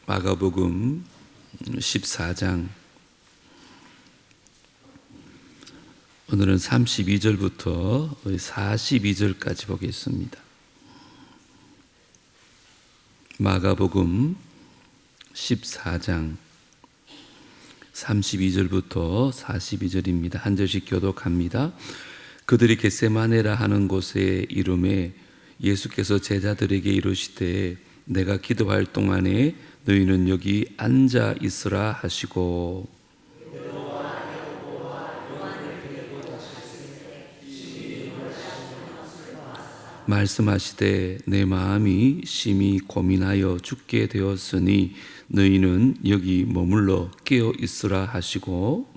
마가복음 14장 오늘은 32절부터 42절까지 보겠습니다. 마가복음 14장 32절부터 42절입니다. 한 절씩 교독합니다. 그들이 겟세마네라 하는 곳에 이름에 예수께서 제자들에게 이르시되 내가 기도할 동안에 너희는 여기 앉아 있으라 하시고 말씀하시되 내 마음이 심히 고민하여 죽게 되었으니 너희는 여기 머물러 깨어 있으라 하시고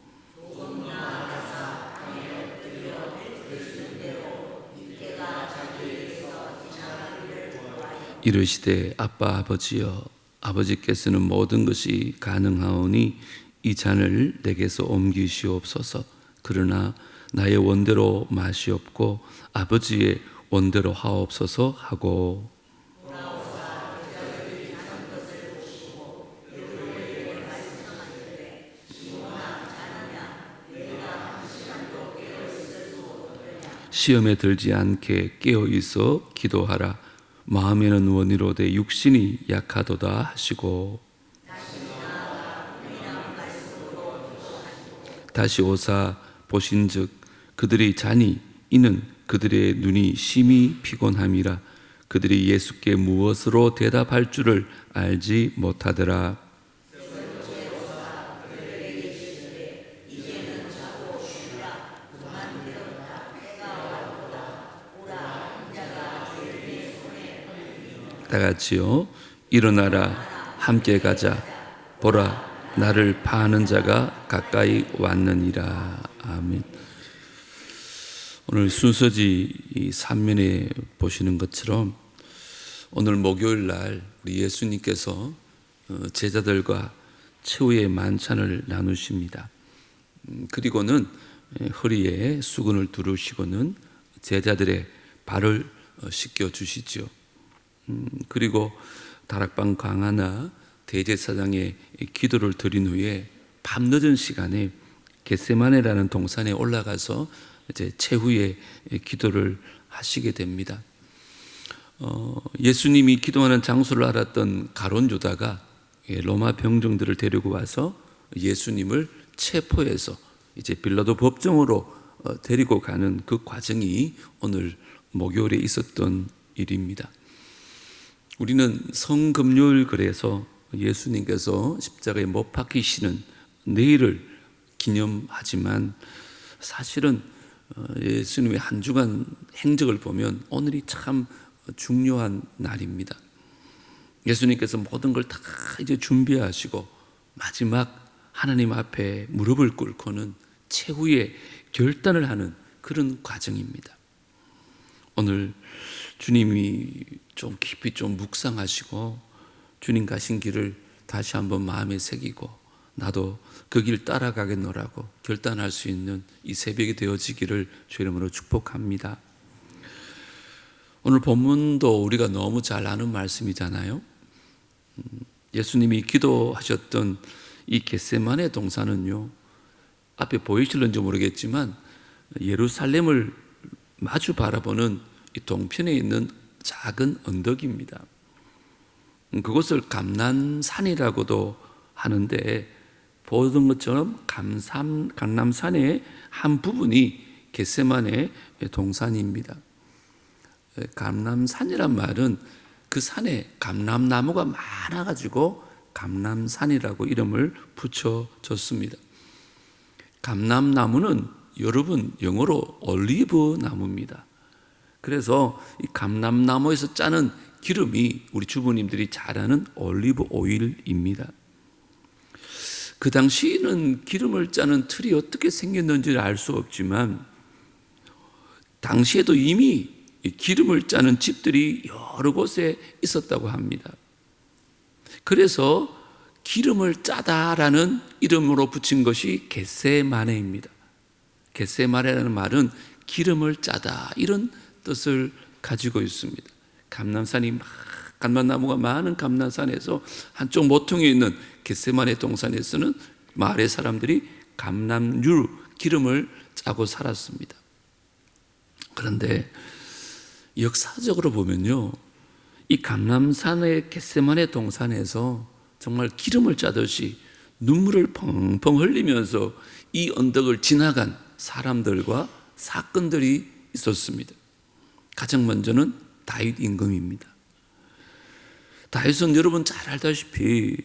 이르시되 아빠 아버지여 아버지께서는 모든 것이 가능하오니 이 잔을 내게서 옮기시옵소서. 그러나 나의 원대로 마시옵고 아버지의 원대로 하옵소서 하고 시험에 들지 않게 깨어 있어 기도하라. 마음에는 원이로되 육신이 약하도다 하시고 다시 오사 보신즉 그들이 자니 이는 그들의 눈이 심히 피곤함이라. 그들이 예수께 무엇으로 대답할 줄을 알지 못하더라. 다 같이요. 일어나라 함께 가자. 보라 나를 파는 자가 가까이 왔느니라. 아멘. 오늘 순서지 이 3면에 보시는 것처럼 오늘 목요일 날 우리 예수님께서 제자들과 최후의 만찬을 나누십니다. 그리고는 허리에 수건을 두르시고는 제자들의 발을 씻겨 주시죠. 그리고 다락방 강하나 대제사장의 기도를 드린 후에 밤늦은 시간에 겟세마네라는 동산에 올라가서 이제 최후의 기도를 하시게 됩니다. 예수님이 기도하는 장소를 알았던 가룟 유다가 로마 병정들을 데리고 와서 예수님을 체포해서 이제 빌라도 법정으로 데리고 가는 그 과정이 오늘 목요일에 있었던 일입니다. 우리는 성금요일 그래서 예수님께서 십자가에 못 박히시는 내일을 기념하지만 사실은 예수님의 한 주간 행적을 보면 오늘이 참 중요한 날입니다. 예수님께서 모든 걸 다 이제 준비하시고 마지막 하나님 앞에 무릎을 꿇고는 최후의 결단을 하는 그런 과정입니다. 오늘 주님이 좀 깊이 좀 묵상하시고 주님 가신 길을 다시 한번 마음에 새기고 나도 그 길 따라가겠노라고 결단할 수 있는 이 새벽이 되어지기를 주 이름으로 축복합니다. 오늘 본문도 우리가 너무 잘 아는 말씀이잖아요. 예수님이 기도하셨던 이 겟세마네 동산은요, 앞에 보이실런지 모르겠지만 예루살렘을 마주 바라보는 이 동편에 있는 작은 언덕입니다. 그것을 감람산이라고도 하는데 보던 것처럼 감람산의 한 부분이 겟세마네 동산입니다. 감람산이란 말은 그 산에 감람나무가 많아가지고 감람산이라고 이름을 붙여줬습니다. 감람나무는 여러분 영어로 올리브 나무입니다. 그래서 이 감람나무에서 짜는 기름이 우리 주부님들이 잘 아는 올리브 오일입니다. 그 당시에는 기름을 짜는 틀이 어떻게 생겼는지를 알 수 없지만 당시에도 이미 기름을 짜는 집들이 여러 곳에 있었다고 합니다. 그래서 기름을 짜다라는 이름으로 붙인 것이 겟세마네입니다. 겟세마네라는 말은 기름을 짜다 이런 뜻을 가지고 있습니다. 감람산이 막 감람나무가 많은 감람산에서 한쪽 모퉁이에 있는 겟세마네 동산에서는 마을의 사람들이 감람유 기름을 짜고 살았습니다. 그런데 역사적으로 보면요, 이 감람산의 겟세마네 동산에서 정말 기름을 짜듯이 눈물을 펑펑 흘리면서 이 언덕을 지나간 사람들과 사건들이 있었습니다. 가장 먼저는 다윗 임금입니다. 다윗은 여러분 잘 알다시피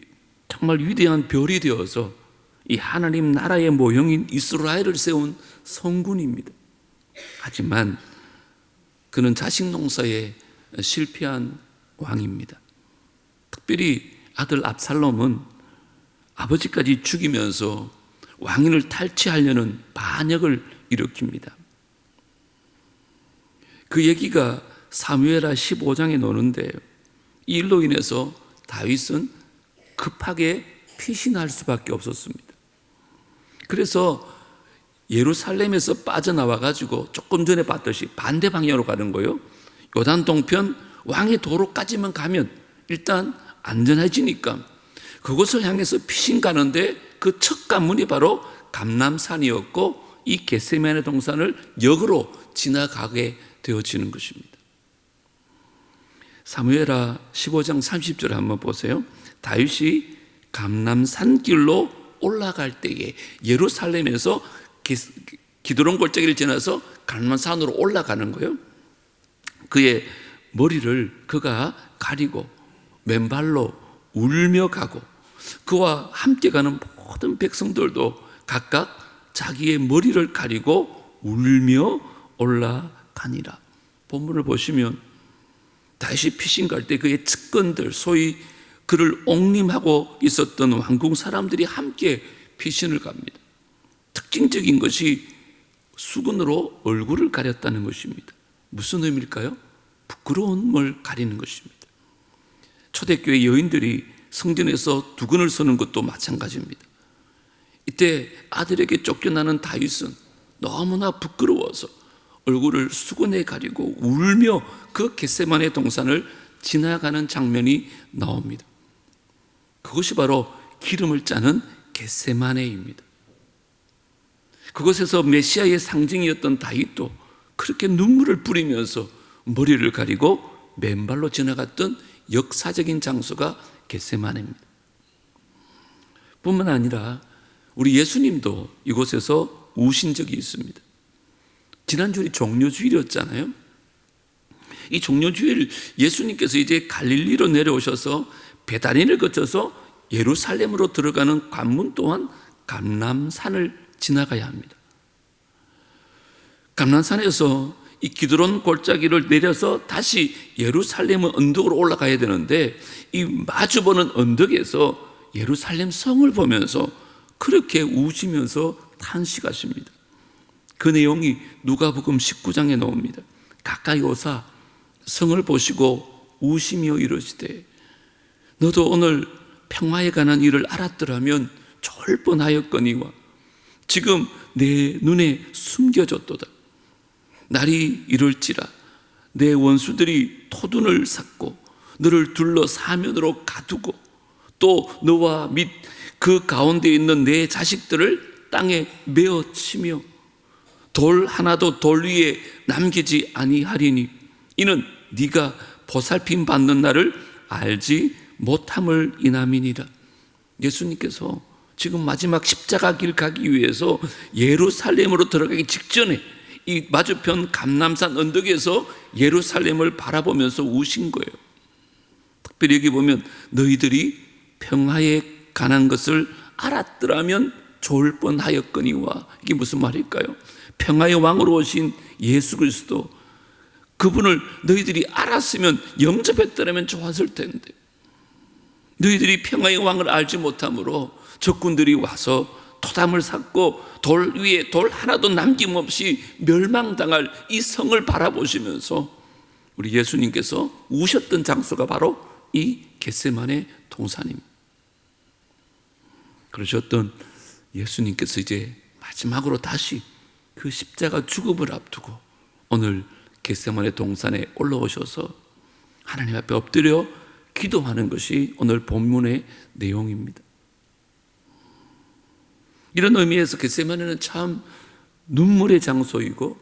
정말 위대한 별이 되어서 이 하나님 나라의 모형인 이스라엘을 세운 성군입니다. 하지만 그는 자식 농사에 실패한 왕입니다. 특별히 아들 압살롬은 아버지까지 죽이면서 왕위를 탈취하려는 반역을 일으킵니다. 그 얘기가 사무엘하 15장에 나오는데 이 일로 인해서 다윗은 급하게 피신할 수밖에 없었습니다. 그래서 예루살렘에서 빠져나와 가지고 조금 전에 봤듯이 반대 방향으로 가는 거예요. 요단 동편 왕의 도로까지만 가면 일단 안전해지니까 그곳을 향해서 피신 가는데 그 첫 관문이 바로 감람산이었고 이 겟세마네 동산을 역으로 지나가게 되어지는 것입니다. 사무엘하 15장 30절 한번 보세요. 다윗이 감람산길로 올라갈 때에 예루살렘에서 기드론 골짜기를 지나서 감람산으로 올라가는 거예요. 그의 머리를 그가 가리고 맨발로 울며 가고 그와 함께 가는 모든 백성들도 각각 자기의 머리를 가리고 울며 올라가니라. 본문을 보시면 다윗이 피신 갈 때 그의 측근들, 소위 그를 옹림하고 있었던 왕궁 사람들이 함께 피신을 갑니다. 특징적인 것이 수건으로 얼굴을 가렸다는 것입니다. 무슨 의미일까요? 부끄러움을 가리는 것입니다. 초대교회 여인들이 성전에서 두건을 서는 것도 마찬가지입니다. 이때 아들에게 쫓겨나는 다윗은 너무나 부끄러워서 얼굴을 수건에 가리고 울며 그 겟세마네 동산을 지나가는 장면이 나옵니다. 그것이 바로 기름을 짜는 겟세마네입니다. 그곳에서 메시아의 상징이었던 다윗도 그렇게 눈물을 뿌리면서 머리를 가리고 맨발로 지나갔던 역사적인 장소가 겟세마네입니다. 뿐만 아니라 우리 예수님도 이곳에서 우신 적이 있습니다. 지난주일이 종료주일이었잖아요. 이 종료주일 예수님께서 이제 갈릴리로 내려오셔서 베다니를 거쳐서 예루살렘으로 들어가는 관문 또한 감람산을 지나가야 합니다. 감람산에서 이 기드론 골짜기를 내려서 다시 예루살렘 언덕으로 올라가야 되는데 이 마주보는 언덕에서 예루살렘 성을 보면서 그렇게 우시면서 탄식하십니다. 그 내용이 누가복음 19장에 나옵니다. 가까이 오사 성을 보시고 우시며 이르시되 너도 오늘 평화에 관한 일을 알았더라면 좋을 뻔하였거니와 지금 내 눈에 숨겨졌도다. 날이 이럴지라 내 원수들이 토둔을 쌓고 너를 둘러 사면으로 가두고 또 너와 및 그 가운데 있는 내 자식들을 땅에 메어 치며 돌 하나도 돌 위에 남기지 아니하리니 이는 네가 보살핌 받는 날을 알지 못함을 인함이니라. 예수님께서 지금 마지막 십자가 길 가기 위해서 예루살렘으로 들어가기 직전에 이 맞은편 감람산 언덕에서 예루살렘을 바라보면서 우신 거예요. 특별히 여기 보면 너희들이 평화에 관한 것을 알았더라면 좋을 뻔하였거니와 이게 무슨 말일까요? 평화의 왕으로 오신 예수 그리스도 그분을 너희들이 알았으면 영접했더라면 좋았을 텐데 너희들이 평화의 왕을 알지 못함으로 적군들이 와서 토담을 쌓고 돌 위에 돌 하나도 남김없이 멸망당할 이 성을 바라보시면서 우리 예수님께서 우셨던 장소가 바로 이 겟세마네 동산입니다. 그러셨던 예수님께서 이제 마지막으로 다시 그 십자가 죽음을 앞두고 오늘 겟세마네 동산에 올라오셔서 하나님 앞에 엎드려 기도하는 것이 오늘 본문의 내용입니다. 이런 의미에서 겟세마네는 참 눈물의 장소이고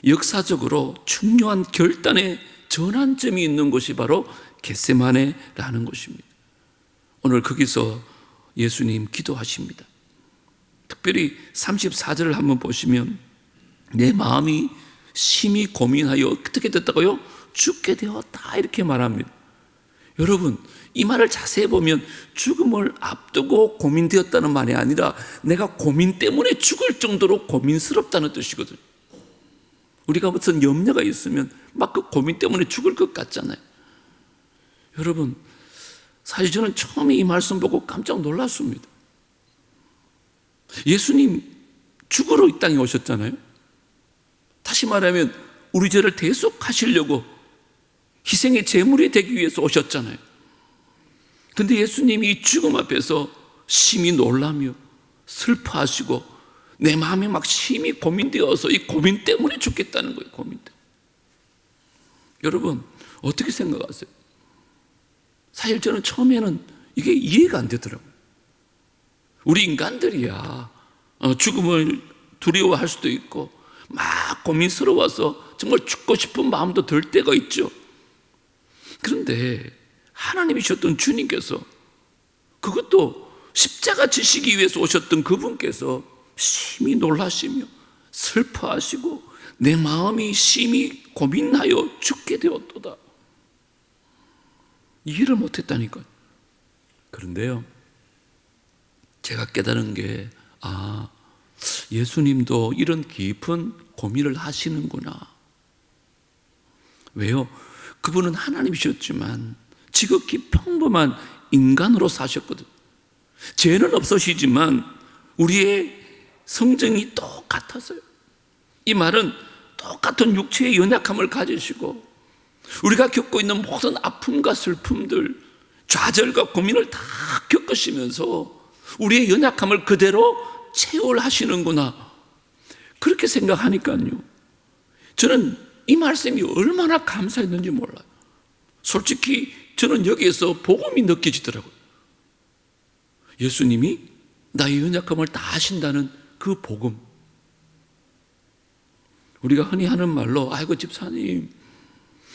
역사적으로 중요한 결단의 전환점이 있는 곳이 바로 겟세마네라는 곳입니다. 오늘 거기서 예수님 기도하십니다. 특별히 34절을 한번 보시면 내 마음이 심히 고민하여 어떻게 됐다고요? 죽게 되었다 이렇게 말합니다. 여러분, 이 말을 자세히 보면 죽음을 앞두고 고민되었다는 말이 아니라 내가 고민 때문에 죽을 정도로 고민스럽다는 뜻이거든요. 우리가 무슨 염려가 있으면 막 그 고민 때문에 죽을 것 같잖아요. 여러분, 사실 저는 처음에 이 말씀 보고 깜짝 놀랐습니다. 예수님 죽으러 이 땅에 오셨잖아요. 다시 말하면 우리 죄를 대속하시려고 희생의 제물이 되기 위해서 오셨잖아요. 그런데 예수님이 이 죽음 앞에서 심히 놀라며 슬퍼하시고 내 마음이 막 심히 고민되어서 이 고민 때문에 죽겠다는 거예요. 고민 때문에. 여러분, 어떻게 생각하세요? 사실 저는 처음에는 이게 이해가 안 되더라고요. 우리 인간들이야 죽음을 두려워할 수도 있고 막 고민스러워서 정말 죽고 싶은 마음도 들 때가 있죠. 그런데 하나님이셨던 주님께서, 그것도 십자가 지시기 위해서 오셨던 그분께서 심히 놀라시며 슬퍼하시고 내 마음이 심히 고민하여 죽게 되었도다. 이해를 못했다니까요. 그런데요, 제가 깨달은 게 예수님도 이런 깊은 고민을 하시는구나. 왜요? 그분은 하나님이셨지만 지극히 평범한 인간으로 사셨거든요. 죄는 없으시지만 우리의 성정이 똑같았어요. 이 말은 똑같은 육체의 연약함을 가지시고 우리가 겪고 있는 모든 아픔과 슬픔들, 좌절과 고민을 다 겪으시면서 우리의 연약함을 그대로 체험하시는구나. 그렇게 생각하니까요, 저는 이 말씀이 얼마나 감사했는지 몰라요. 솔직히 저는 여기에서 복음이 느껴지더라고요. 예수님이 나의 연약함을 다 아신다는 그 복음. 우리가 흔히 하는 말로 아이고 집사님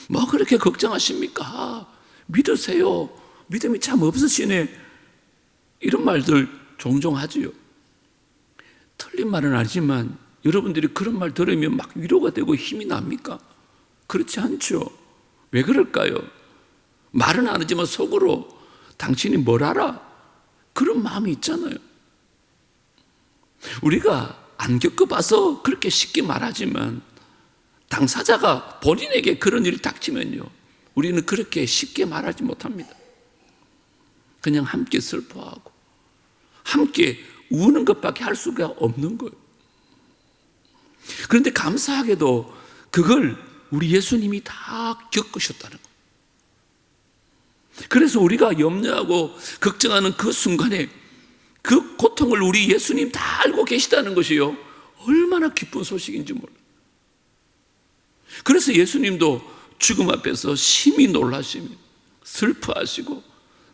뭐 그렇게 걱정하십니까? 믿으세요. 믿음이 참 없으시네. 이런 말들 종종 하지요. 틀린 말은 아니지만 여러분들이 그런 말 들으면 막 위로가 되고 힘이 납니까? 그렇지 않죠. 왜 그럴까요? 말은 안 하지만 속으로 당신이 뭘 알아? 그런 마음이 있잖아요. 우리가 안 겪어봐서 그렇게 쉽게 말하지만 당사자가 본인에게 그런 일이 닥치면요, 우리는 그렇게 쉽게 말하지 못합니다. 그냥 함께 슬퍼하고 함께 우는 것밖에 할 수가 없는 거예요. 그런데 감사하게도 그걸 우리 예수님이 다 겪으셨다는 거예요. 그래서 우리가 염려하고 걱정하는 그 순간에 그 고통을 우리 예수님 다 알고 계시다는 것이요, 얼마나 기쁜 소식인지 몰라요. 그래서 예수님도 죽음 앞에서 심히 놀라시며 슬퍼하시고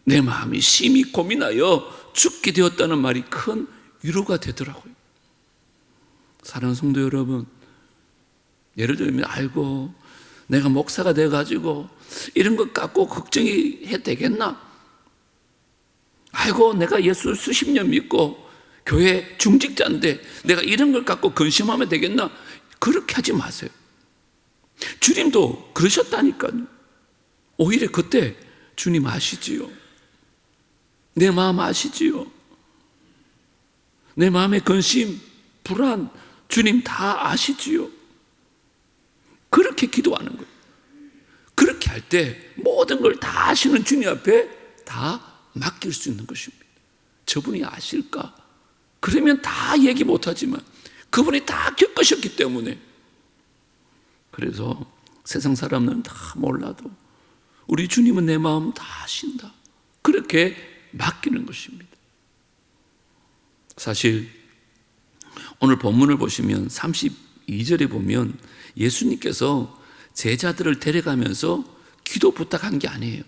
내 마음이 심히 고민하여 죽게 되었다는 말이 큰 위로가 되더라고요. 사랑하는 성도 여러분, 예를 들면 아이고 내가 목사가 돼가지고 이런 것 갖고 걱정이 해도 되겠나? 아이고 내가 예수 수십 년 믿고 교회 중직자인데 내가 이런 걸 갖고 근심하면 되겠나? 그렇게 하지 마세요. 주님도 그러셨다니까요. 오히려 그때 주님 아시지요. 내 마음 아시지요. 내 마음의 근심, 불안 주님 다 아시지요. 그렇게 기도하는 거예요. 그렇게 할 때 모든 걸 다 아시는 주님 앞에 다 맡길 수 있는 것입니다. 저분이 아실까? 그러면 다 얘기 못하지만 그분이 다 겪으셨기 때문에, 그래서 세상 사람들은 다 몰라도 우리 주님은 내 마음 다 아신다. 그렇게 맡기는 것입니다. 사실 오늘 본문을 보시면 32절에 보면 예수님께서 제자들을 데려가면서 기도 부탁한 게 아니에요.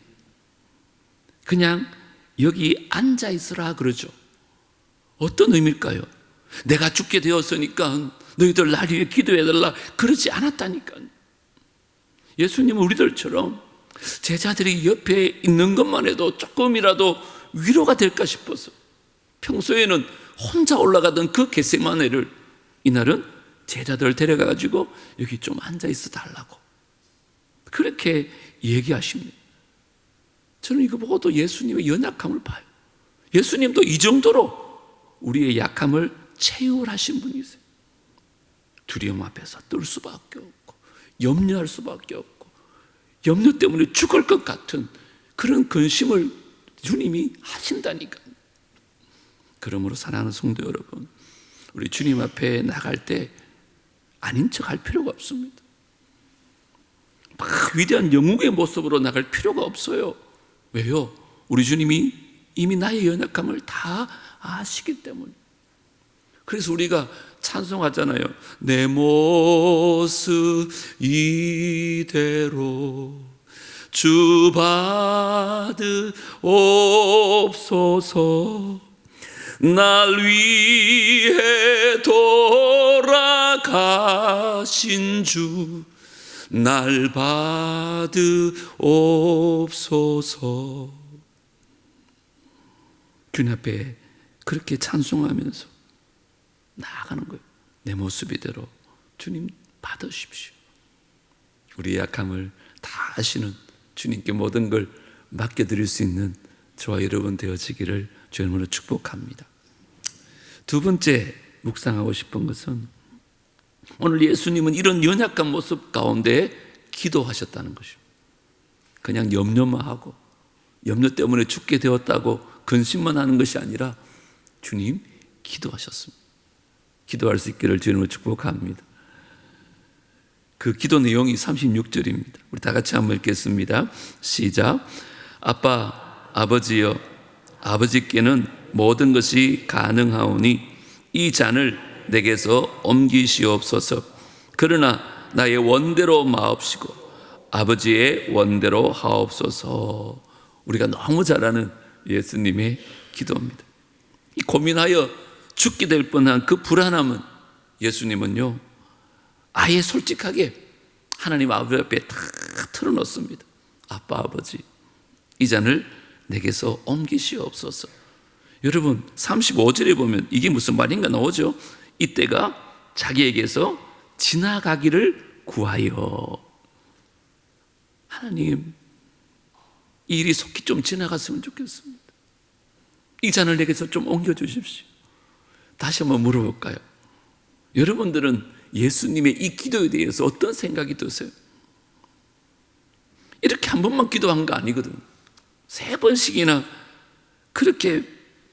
그냥 여기 앉아 있으라 그러죠. 어떤 의미일까요? 내가 죽게 되었으니까 너희들 날 위해 기도해달라 그러지 않았다니까요. 예수님은 우리들처럼 제자들이 옆에 있는 것만 해도 조금이라도 위로가 될까 싶어서 평소에는 혼자 올라가던 그 겟세마네를 이날은 제자들을 데려가가지고 여기 좀 앉아 있어 달라고 그렇게 얘기하십니다. 저는 이거 보고도 예수님의 연약함을 봐요. 예수님도 이 정도로 우리의 약함을 체휼하신 분이세요. 두려움 앞에서 떨 수밖에 없고 염려할 수밖에 없고 염려 때문에 죽을 것 같은 그런 근심을 주님이 하신다니까요. 그러므로 사랑하는 성도 여러분, 우리 주님 앞에 나갈 때 아닌 척 할 필요가 없습니다. 막 위대한 영웅의 모습으로 나갈 필요가 없어요. 왜요? 우리 주님이 이미 나의 연약함을 다 아시기 때문에. 그래서 우리가 찬송하잖아요. 내 모습 이대로 주 받으옵소서. 날 위해 돌아가신 주 날 받으옵소서. 주님 앞에 그렇게 찬송하면서 나아가는 거예요. 내 모습 이대로 주님 받으십시오. 우리의 약함을 다 아시는 주님께 모든 걸 맡겨드릴 수 있는 저와 여러분 되어지기를 주님으로 축복합니다. 두 번째 묵상하고 싶은 것은 오늘 예수님은 이런 연약한 모습 가운데 기도하셨다는 것입니다. 그냥 염려만 하고 염려 때문에 죽게 되었다고 근심만 하는 것이 아니라 주님 기도하셨습니다. 기도할 수 있기를 주님으로 축복합니다. 그 기도 내용이 36절입니다. 우리 다 같이 한번 읽겠습니다. 시작. 아빠, 아버지여, 아버지께는 모든 것이 가능하오니 이 잔을 내게서 옮기시옵소서. 그러나 나의 원대로 마옵시고 아버지의 원대로 하옵소서. 우리가 너무 잘 아는 예수님의 기도입니다. 이 고민하여 죽게 될 뻔한 그 불안함은 예수님은요 아예 솔직하게 하나님 아버지 앞에 다 털어놓습니다. 아빠, 아버지, 이 잔을 내게서 옮기시옵소서. 여러분 35절에 보면 이게 무슨 말인가 나오죠. 이때가 자기에게서 지나가기를 구하여. 하나님, 이 일이 속히 좀 지나갔으면 좋겠습니다. 이 잔을 내게서 좀 옮겨주십시오. 다시 한번 물어볼까요? 여러분들은 예수님의 이 기도에 대해서 어떤 생각이 드세요? 이렇게 한 번만 기도한 거 아니거든요. 3번씩이나 그렇게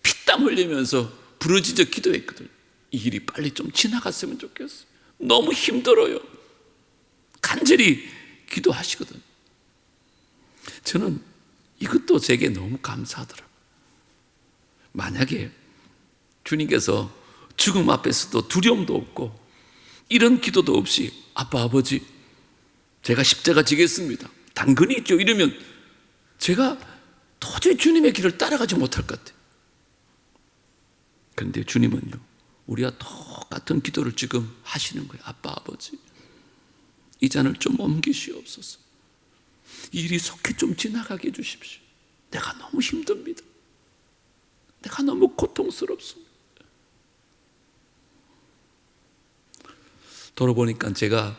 피땀 흘리면서 부르짖어 기도했거든요. 이 일이 빨리 좀 지나갔으면 좋겠어요. 너무 힘들어요. 간절히 기도하시거든요. 저는 이것도 제게 너무 감사하더라고요. 만약에 주님께서 죽음 앞에서도 두려움도 없고 이런 기도도 없이 아빠, 아버지, 제가 십자가 지겠습니다. 당근이 있죠. 이러면 제가 도저히 주님의 길을 따라가지 못할 것 같아요. 그런데 주님은요 우리와 똑같은 기도를 지금 하시는 거예요. 아빠, 아버지, 이 잔을 좀 옮기시옵소서. 이 일이 속히 좀 지나가게 해주십시오. 내가 너무 힘듭니다. 내가 너무 고통스럽습니다. 돌아보니까 제가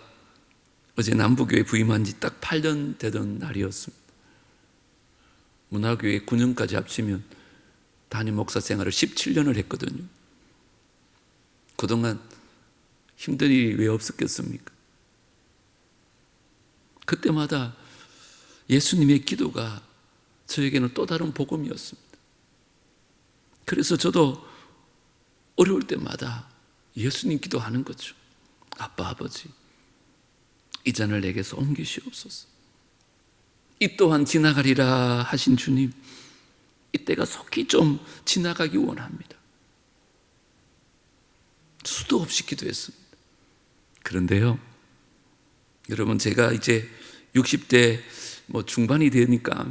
어제 남부교회 부임한 지 딱 8년 되던 날이었습니다. 문화교회 9년까지 합치면 담임 목사 생활을 17년을 했거든요. 그동안 힘든 일이 왜 없었겠습니까? 그때마다 예수님의 기도가 저에게는 또 다른 복음이었습니다. 그래서 저도 어려울 때마다 예수님 기도하는 거죠. 아빠, 아버지, 이 잔을 내게서 옮기시옵소서. 이 또한 지나가리라 하신 주님, 이때가 속히 좀 지나가기 원합니다. 수도 없이 기도했습니다. 그런데요, 여러분, 제가 이제 60대 중반이 되니까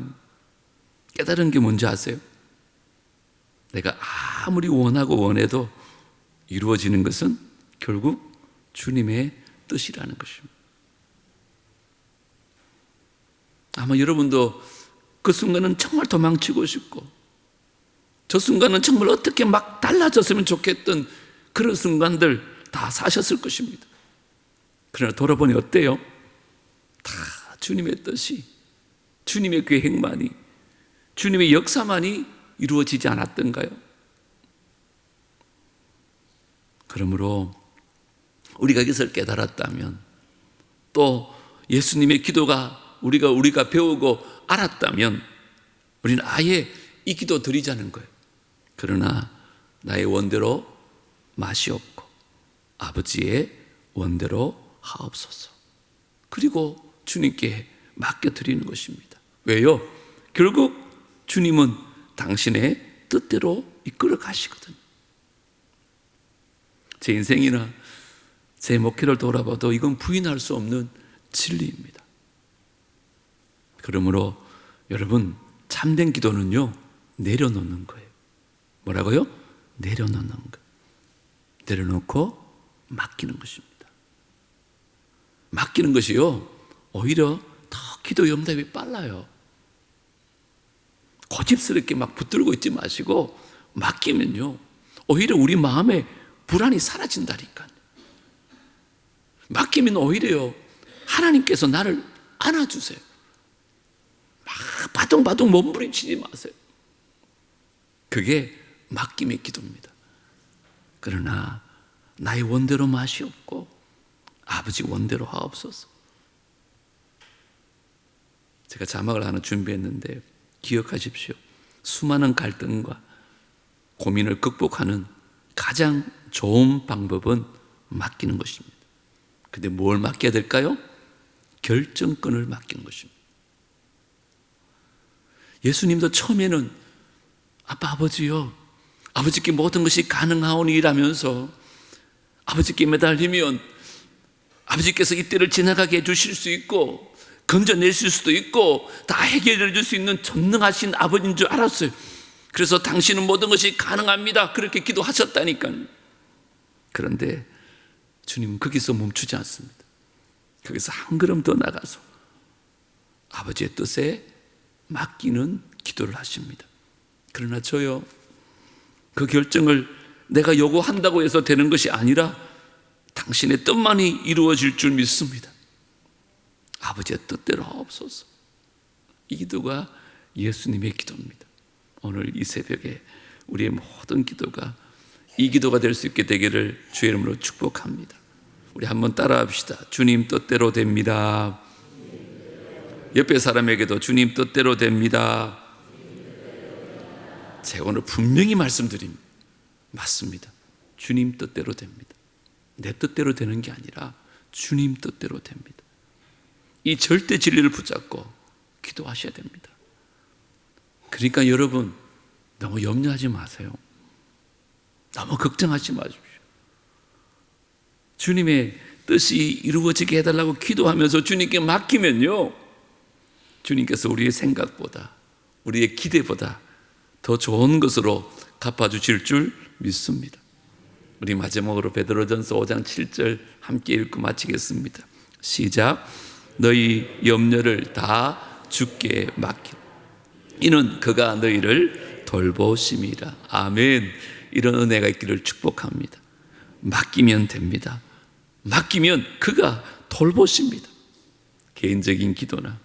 깨달은 게 뭔지 아세요? 내가 아무리 원하고 원해도 이루어지는 것은 결국 주님의 뜻이라는 것입니다. 아마 여러분도 그 순간은 정말 도망치고 싶고, 저 순간은 정말 어떻게 막 달라졌으면 좋겠던 그런 순간들 다 사셨을 것입니다. 그러나 돌아보니 어때요? 다 주님의 뜻이, 주님의 계획만이, 주님의 역사만이 이루어지지 않았던가요? 그러므로 우리가 이것을 깨달았다면, 또 예수님의 기도가 우리가 배우고 알았다면 우리는 아예 이 기도 드리자는 거예요. 그러나 나의 원대로 마시옵고 아버지의 원대로 하옵소서. 그리고 주님께 맡겨드리는 것입니다. 왜요? 결국 주님은 당신의 뜻대로 이끌어 가시거든요. 제 인생이나 제 목회를 돌아봐도 이건 부인할 수 없는 진리입니다. 그러므로 여러분, 참된 기도는요, 내려놓는 거예요. 뭐라고요? 내려놓는 거. 내려놓고 맡기는 것입니다. 맡기는 것이요, 오히려 더 기도 응답이 빨라요. 고집스럽게 막 붙들고 있지 마시고 맡기면요, 오히려 우리 마음에 불안이 사라진다니까요. 맡기면 오히려요, 하나님께서 나를 안아주세요. 막 바둥바둥 몸부림치지 마세요. 그게 맡김의 기도입니다. 그러나 나의 원대로 마시옵고 아버지 원대로 하옵소서. 제가 자막을 하나 준비했는데 기억하십시오. 수많은 갈등과 고민을 극복하는 가장 좋은 방법은 맡기는 것입니다. 근데 뭘 맡겨야 될까요? 결정권을 맡기는 것입니다. 예수님도 처음에는 아버지요, 아버지께 모든 것이 가능하오니라면서 아버지께 매달리면 아버지께서 이때를 지나가게 해주실 수 있고 건져내실 수도 있고 다 해결해 줄 수 있는 전능하신 아버지인 줄 알았어요. 그래서 당신은 모든 것이 가능합니다, 그렇게 기도하셨다니까요. 그런데 주님은 거기서 멈추지 않습니다. 거기서 한 걸음 더 나가서 아버지의 뜻에 맡기는 기도를 하십니다. 그러나 저요, 그 결정을 내가 요구한다고 해서 되는 것이 아니라 당신의 뜻만이 이루어질 줄 믿습니다. 아버지의 뜻대로 하옵소서. 이 기도가 예수님의 기도입니다. 오늘 이 새벽에 우리의 모든 기도가 이 기도가 될 수 있게 되기를 주의 이름으로 축복합니다. 우리 한번 따라합시다. 주님 뜻대로 됩니다. 옆에 사람에게도 주님 뜻대로 됩니다. 제가 오늘 분명히 말씀드립니다. 맞습니다. 주님 뜻대로 됩니다. 내 뜻대로 되는 게 아니라 주님 뜻대로 됩니다. 이 절대 진리를 붙잡고 기도하셔야 됩니다. 그러니까 여러분, 너무 염려하지 마세요. 너무 걱정하지 마십시오. 주님의 뜻이 이루어지게 해달라고 기도하면서 주님께 맡기면요, 주님께서 우리의 생각보다, 우리의 기대보다 더 좋은 것으로 갚아주실 줄 믿습니다. 우리 마지막으로 베드로전서 5장 7절 함께 읽고 마치겠습니다. 시작. 너희 염려를 다 주께 맡기, 이는 그가 너희를 돌보심이라. 아멘. 이런 은혜가 있기를 축복합니다. 맡기면 됩니다. 맡기면 그가 돌보십니다. 개인적인 기도나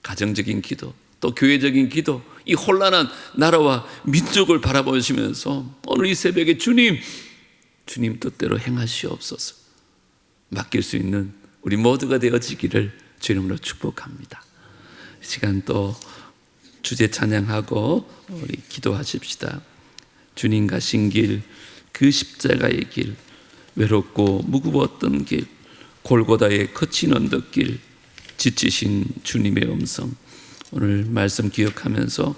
가정적인 기도, 또 교회적인 기도, 이 혼란한 나라와 민족을 바라보시면서 오늘 이 새벽에 주님 뜻대로 행하시옵소서. 맡길 수 있는 우리 모두가 되어지기를 주 이름으로 축복합니다. 시간 또 주제 찬양하고 우리 기도하십시다. 주님 가신 길, 그 십자가의 길, 외롭고 무거웠던 길, 골고다의 거친 언덕길, 지치신 주님의 음성, 오늘 말씀 기억하면서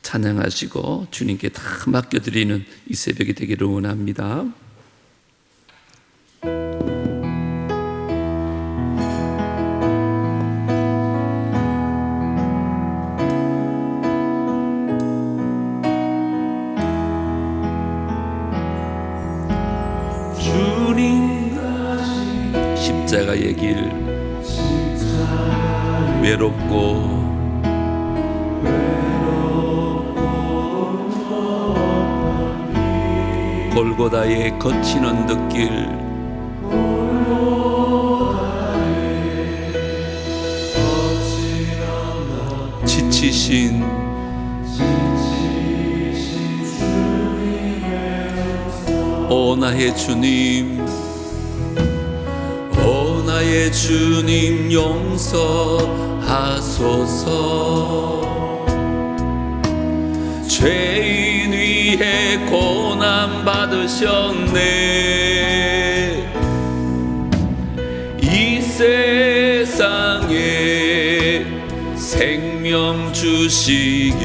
찬양하시고 주님께 다 맡겨드리는 이 새벽이 되기를 원합니다. 십자가의 길, 외롭고 골고다의 거친 언덕길, 지치신 오 나의 주님, 오 나의 주님 용서하소서. 죄인 위에 고난 받으셨네. 이 세상에 생명 주시길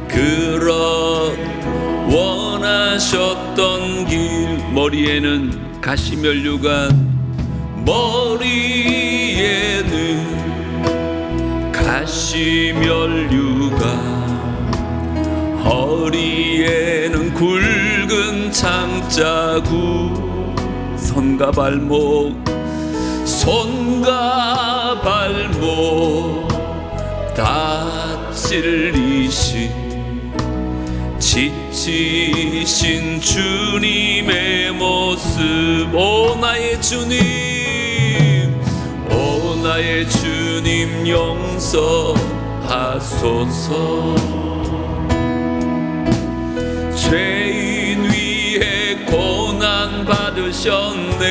그렇 원하셨던 길. 머리에는 가시면류관, 머리에는 가시면류관, 허리에는 굵은 창자국, 손과 발목, 손과 발목 다 찔리신 지치신 주님의 모습. 오 나의 주님, 오 나의 주님 용서하소서. 죄인 위에 고난 받으셨네.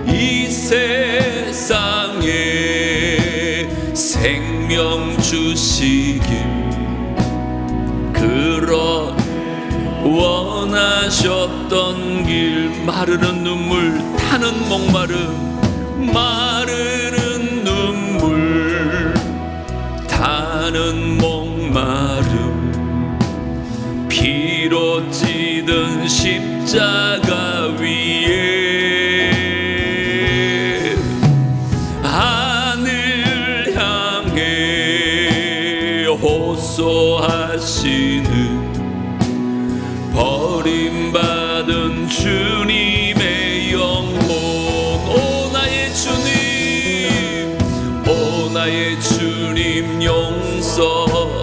이 세상에 생명 주시길 그렇 원하셨던 길. 마르는 눈물, 타는 목마름, 마르는 눈물, 타는 목마름, 피로 찌든 십자가 위에 하늘 향해 호소하시는 버림받은 주님의 영혼. 오 나의 주님, 오 나의 주님 용서하소서.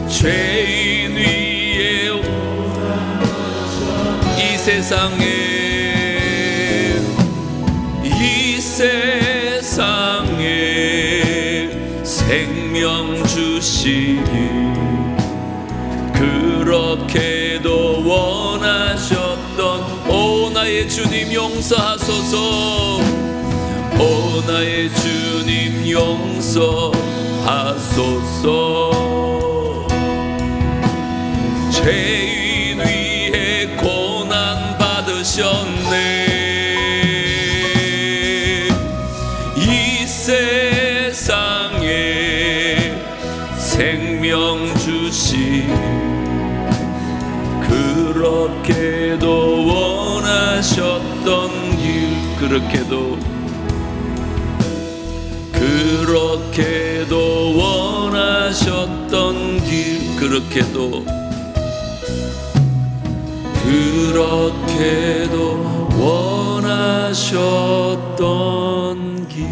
죄인 위에 이 세상에, 이 세상에 생명 주시길 그렇게도 원하셨던 오 나의 주님 용서하소서. 오 나의 주님 용서하소서. 죄인 위에 고난 받으셨네. 이 세상에 생명 주시 그렇게도 원하셨던 길, 그렇게도 원하셨던 길, 그렇게도 원하셨던 길.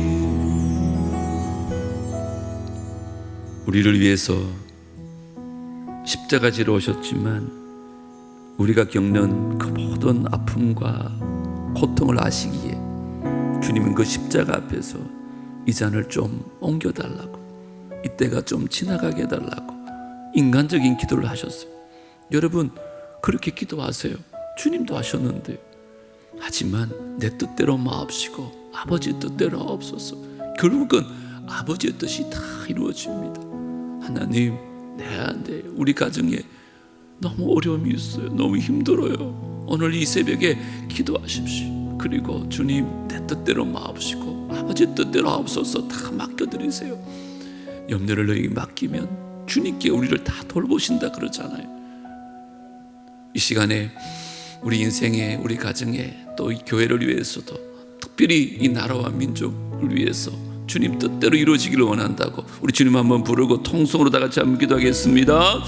우리를 위해서 십자가 지러 오셨지만 우리가 겪는 그 모든 아픔과 고통을 아시기에 주님은 그 십자가 앞에서 이 잔을 좀 옮겨달라고, 이때가 좀 지나가게 해달라고 인간적인 기도를 하셨어요. 여러분 그렇게 기도하세요. 주님도 하셨는데. 하지만 내 뜻대로 마옵시고 아버지 뜻대로 없소서. 결국은 아버지의 뜻이 다 이루어집니다. 하나님, 네, 우리 가정에 너무 어려움이 있어요. 너무 힘들어요. 오늘 이 새벽에 기도하십시오. 그리고 주님, 내 뜻대로 마옵시고 아버지 뜻대로 하옵소서. 다 맡겨드리세요. 염려를 너에게 맡기면 주님께 우리를 다 돌보신다 그러잖아요. 이 시간에 우리 인생에, 우리 가정에, 또 이 교회를 위해서도, 특별히 이 나라와 민족을 위해서 주님 뜻대로 이루어지기를 원한다고 우리 주님 한번 부르고 통성으로 다 같이 한번 기도하겠습니다.